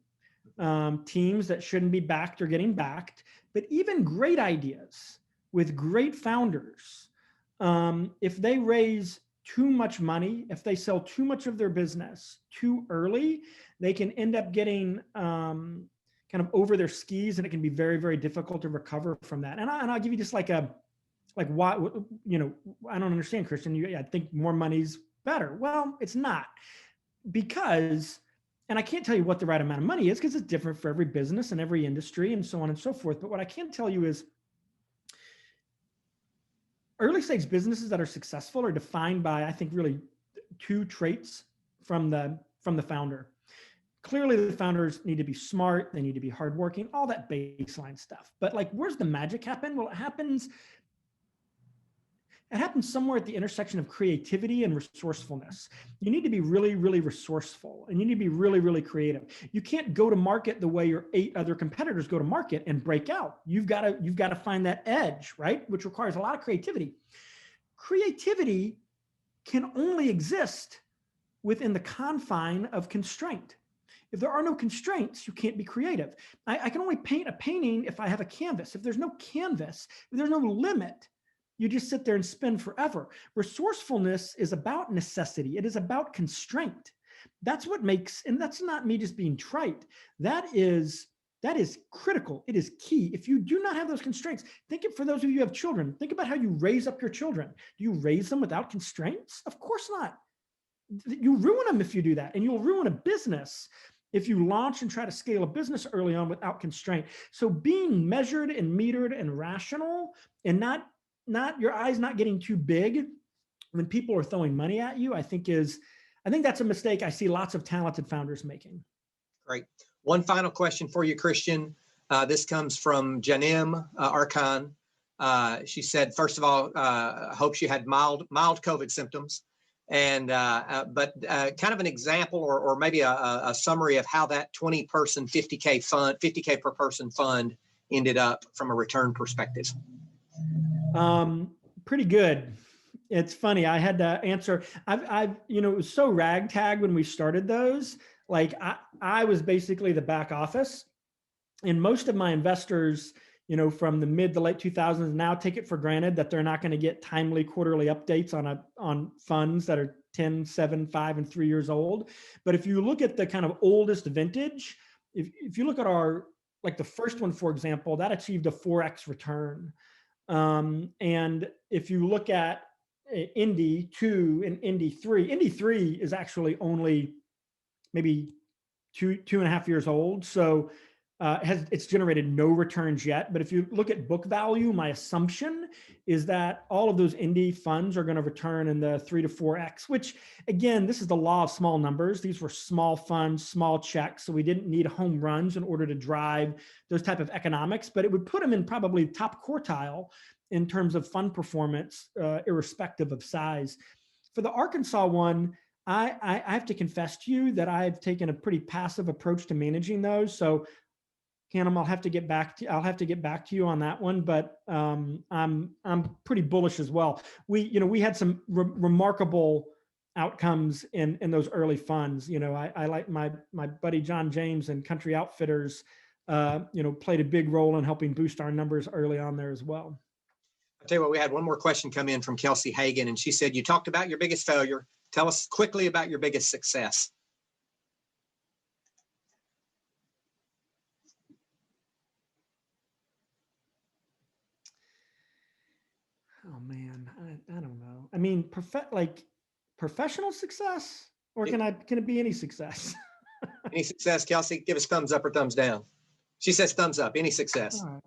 Teams that shouldn't be backed are getting backed. But even great ideas with great founders, if they raise too much money, if they sell too much of their business too early, they can end up getting kind of over their skis, and it can be very, very difficult to recover from that. And I'll give you just like why, I don't understand, Kristian. I think more money's better. Well, it's not, because, and I can't tell you what the right amount of money is because it's different for every business and every industry and so on and so forth. But what I can tell you is early stage businesses that are successful are defined by, I think, really two traits from the founder. Clearly, the founders need to be smart. They need to be hardworking, all that baseline stuff. But like, where's the magic happen? Well, it happens somewhere at the intersection of creativity and resourcefulness. You need to be really, really resourceful, and you need to be really, really creative. You can't go to market the way your 8 other competitors go to market and break out. You've got to find that edge, right? Which requires a lot of creativity. Creativity can only exist within the confine of constraint. If there are no constraints, you can't be creative. I can only paint a painting if I have a canvas. If there's no canvas, if there's no limit, you just sit there and spin forever. Resourcefulness is about necessity. It is about constraint. That's what makes, and that's not me just being trite. That is critical. It is key. If you do not have those constraints, think it for those of you who have children. Think about how you raise up your children. Do you raise them without constraints? Of course not. You ruin them if you do that, and you'll ruin a business if you launch and try to scale a business early on without constraint. So being measured and metered and rational, and not your eyes not getting too big when people are throwing money at you, I think that's a mistake I see lots of talented founders making. Great. One final question for you, Kristian. This comes from Janim Arkan. She said, first of all, hopes you had mild COVID symptoms. And but kind of an example or maybe a summary of how that 20-person 50K per person fund ended up from a return perspective. Pretty good. It's funny. I had to answer. It was so ragtag when we started those. Like I was basically the back office, and most of my investors, from the mid to late 2000s now take it for granted that they're not going to get timely quarterly updates on funds that are 10, 7, 5, and 3 years old. But if you look at the kind of oldest vintage, if you look at the first one, for example, that achieved a 4x return. And if you look at Indy 2 and Indy 3, Indy 3 is actually only maybe 2.5 years old. So it's generated no returns yet. But if you look at book value, my assumption is that all of those indie funds are going to return in the 3 to 4x, which again, this is the law of small numbers. These were small funds, small checks. So we didn't need home runs in order to drive those type of economics, but it would put them in probably top quartile in terms of fund performance, irrespective of size. For the Arkansas one, I have to confess to you that I've taken a pretty passive approach to managing those. So Cannum, I'll have to get back to you on that one, but I'm pretty bullish as well. We had some remarkable outcomes in those early funds. I like my buddy John James and Country Outfitters, played a big role in helping boost our numbers early on there as well. I'll tell you what, we had one more question come in from Kelsey Hagan, and she said, you talked about your biggest failure. Tell us quickly about your biggest success. Oh man, I don't know. I mean, professional success, or can it be any success? Any success, Kelsey? Give us thumbs up or thumbs down. She says thumbs up. Any success? All right.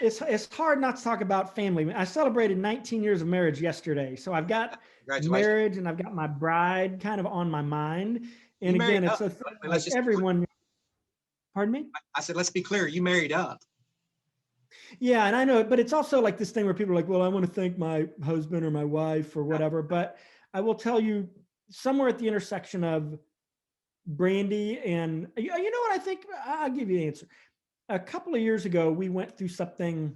It's hard not to talk about family. I celebrated 19 years of marriage yesterday, so I've got marriage and I've got my bride kind of on my mind. And again, it's everyone. Pardon me? I said, let's be clear. You married up. Yeah, and I know, but it's also like this thing where people are like, well, I want to thank my husband or my wife or whatever. But I will tell you, somewhere at the intersection of Brandy, and you know what I think? I'll give you the answer. A couple of years ago, we went through something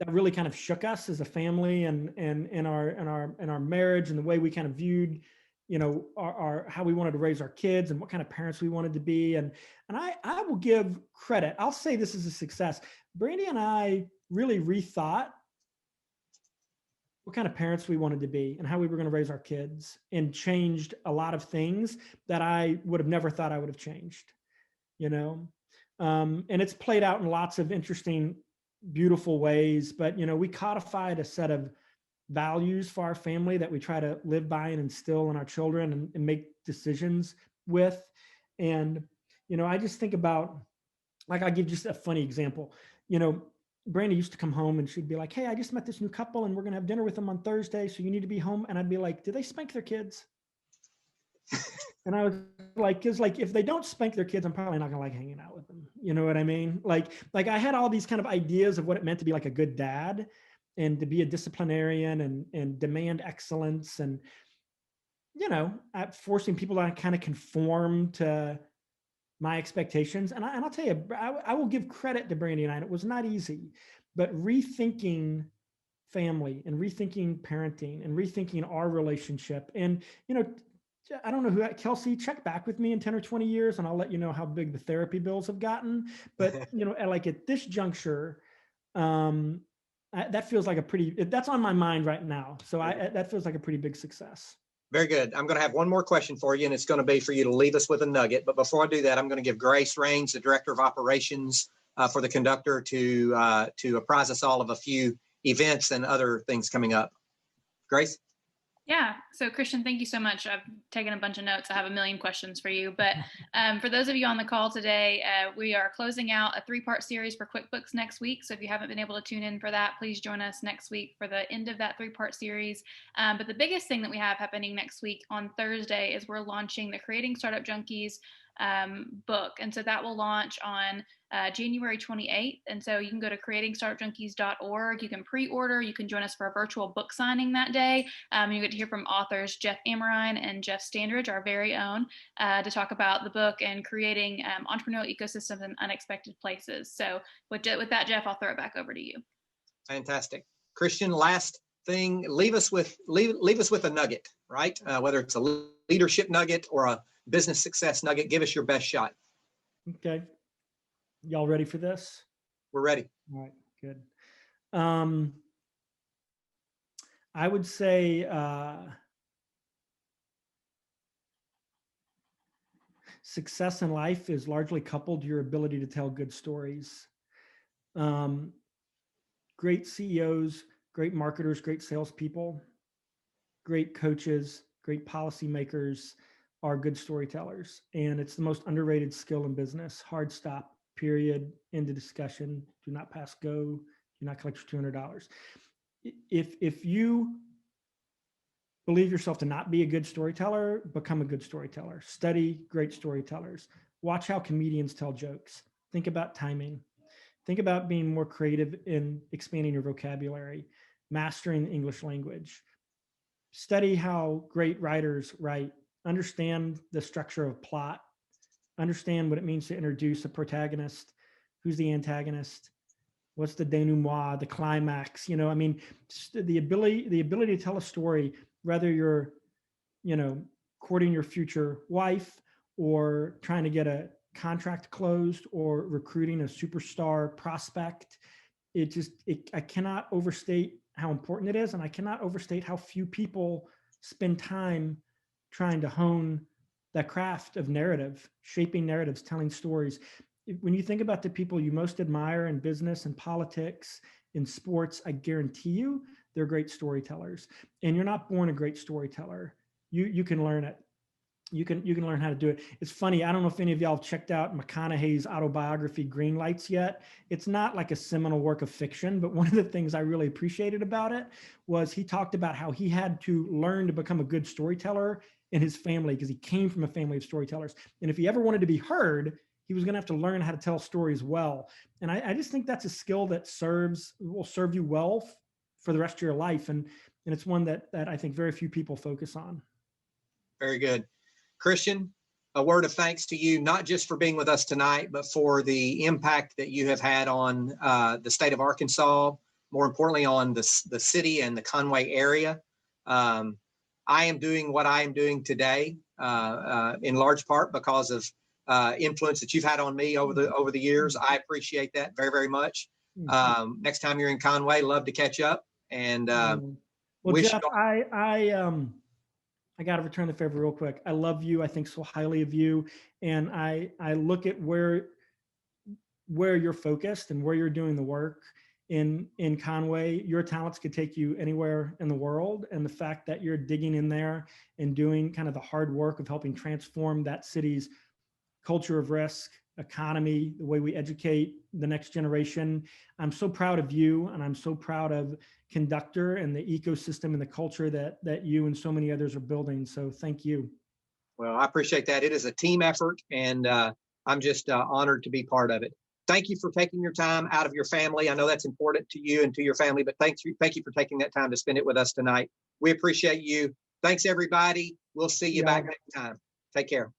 that really kind of shook us as a family, and in our marriage, and the way we kind of viewed, you know, our how we wanted to raise our kids and what kind of parents we wanted to be. And I will give credit. I'll say this is a success. Brandy and I really rethought what kind of parents we wanted to be and how we were going to raise our kids, and changed a lot of things that I would have never thought I would have changed, you know. And it's played out in lots of interesting, beautiful ways. But, you know, we codified a set of values for our family that we try to live by and instill in our children, and make decisions with. And, you know, I just think about, like, I'll give just a funny example. You know, Brandy used to come home and she'd be like, "Hey, I just met this new couple and we're going to have dinner with them on Thursday, so you need to be home." And I'd be like, "Do they spank their kids?" And I was like, because like if they don't spank their kids, I'm probably not gonna like hanging out with them. You know what I mean? Like I had all these kind of ideas of what it meant to be like a good dad, and to be a disciplinarian, and demand excellence, and, you know, forcing people to kind of conform to my expectations. And I'll tell you, I will give credit to Brandy and I. And it was not easy, but rethinking family, and rethinking parenting, and rethinking our relationship. And, you know, I don't know who, Kelsey, check back with me in 10 or 20 years and I'll let you know how big the therapy bills have gotten. But, you know, like at this juncture, that feels like a pretty, that's on my mind right now. So that feels like a pretty big success. Very good. I'm going to have one more question for you, and it's going to be for you to leave us with a nugget. But before I do that, I'm going to give Grace Rains, the Director of Operations for the Conductor, to apprise us all of a few events and other things coming up. Grace? Yeah. So Kristian, thank you so much. I've taken a bunch of notes. I have a million questions for you. But for those of you on the call today, we are closing out a 3-part series for QuickBooks next week. So if you haven't been able to tune in for that, please join us next week for the end of that 3-part series. But the biggest thing that we have happening next week on Thursday is we're launching the Creating Startup Junkies book. And so that will launch on January 28th. And so you can go to creatingstartupjunkies.org. You can pre-order. You can join us for a virtual book signing that day. You get to hear from authors Jeff Amrine and Jeff Standridge, our very own, to talk about the book and creating entrepreneurial ecosystems in unexpected places. So with that, Jeff, I'll throw it back over to you. Fantastic. Kristian, last thing, leave us with a nugget, right? Whether it's a leadership nugget or a business success nugget, give us your best shot. Okay. Y'all ready for this? We're ready. All right, good. I would say success in life is largely coupled to your ability to tell good stories. Great CEOs, great marketers, great salespeople, great coaches, great policymakers are good storytellers. And it's the most underrated skill in business. Hard stop, period, end of discussion, do not pass go, do not collect your $200. If you believe yourself to not be a good storyteller, become a good storyteller. Study great storytellers. Watch how comedians tell jokes. Think about timing. Think about being more creative in expanding your vocabulary, mastering the English language. Study how great writers write. Understand the structure of plot. Understand what it means to introduce a protagonist. Who's the antagonist? What's the denouement, the climax? You know, I mean, the ability to tell a story, whether you're, you know, courting your future wife, or trying to get a contract closed, or recruiting a superstar prospect. I cannot overstate how important it is. And I cannot overstate how few people spend time trying to hone that craft of narrative, shaping narratives, telling stories. When you think about the people you most admire in business and politics, in sports, I guarantee you they're great storytellers. And you're not born a great storyteller. You can learn it. You can learn how to do it. It's funny. I don't know if any of y'all have checked out McConaughey's autobiography, Green Lights, yet. It's not like a seminal work of fiction, but one of the things I really appreciated about it was he talked about how he had to learn to become a good storyteller in his family, because he came from a family of storytellers. And if he ever wanted to be heard, he was going to have to learn how to tell stories well. And I just think that's a skill that will serve you well for the rest of your life. And it's one that I think very few people focus on. Very good. Kristian, a word of thanks to you, not just for being with us tonight, but for the impact that you have had on the state of Arkansas, more importantly on the city and the Conway area. I am doing what I am doing today in large part because of influence that you've had on me over the years. I appreciate that very, very much. Next time you're in Conway, love to catch up. And well, Jeff, I got to return the favor real quick. I love you. I think so highly of you. And I look at where you're focused and where you're doing the work in Conway. Your talents could take you anywhere in the world. And the fact that you're digging in there and doing kind of the hard work of helping transform that city's culture of risk, economy, the way we educate the next generation. I'm so proud of you, and I'm so proud of Conductor and the ecosystem and the culture that you and so many others are building. So thank you. Well, I appreciate that. It is a team effort, and I'm just honored to be part of it. Thank you for taking your time out of your family. I know that's important to you and to your family, but thank you for taking that time to spend it with us tonight. We appreciate you. Thanks, everybody. We'll see you back next time. Take care.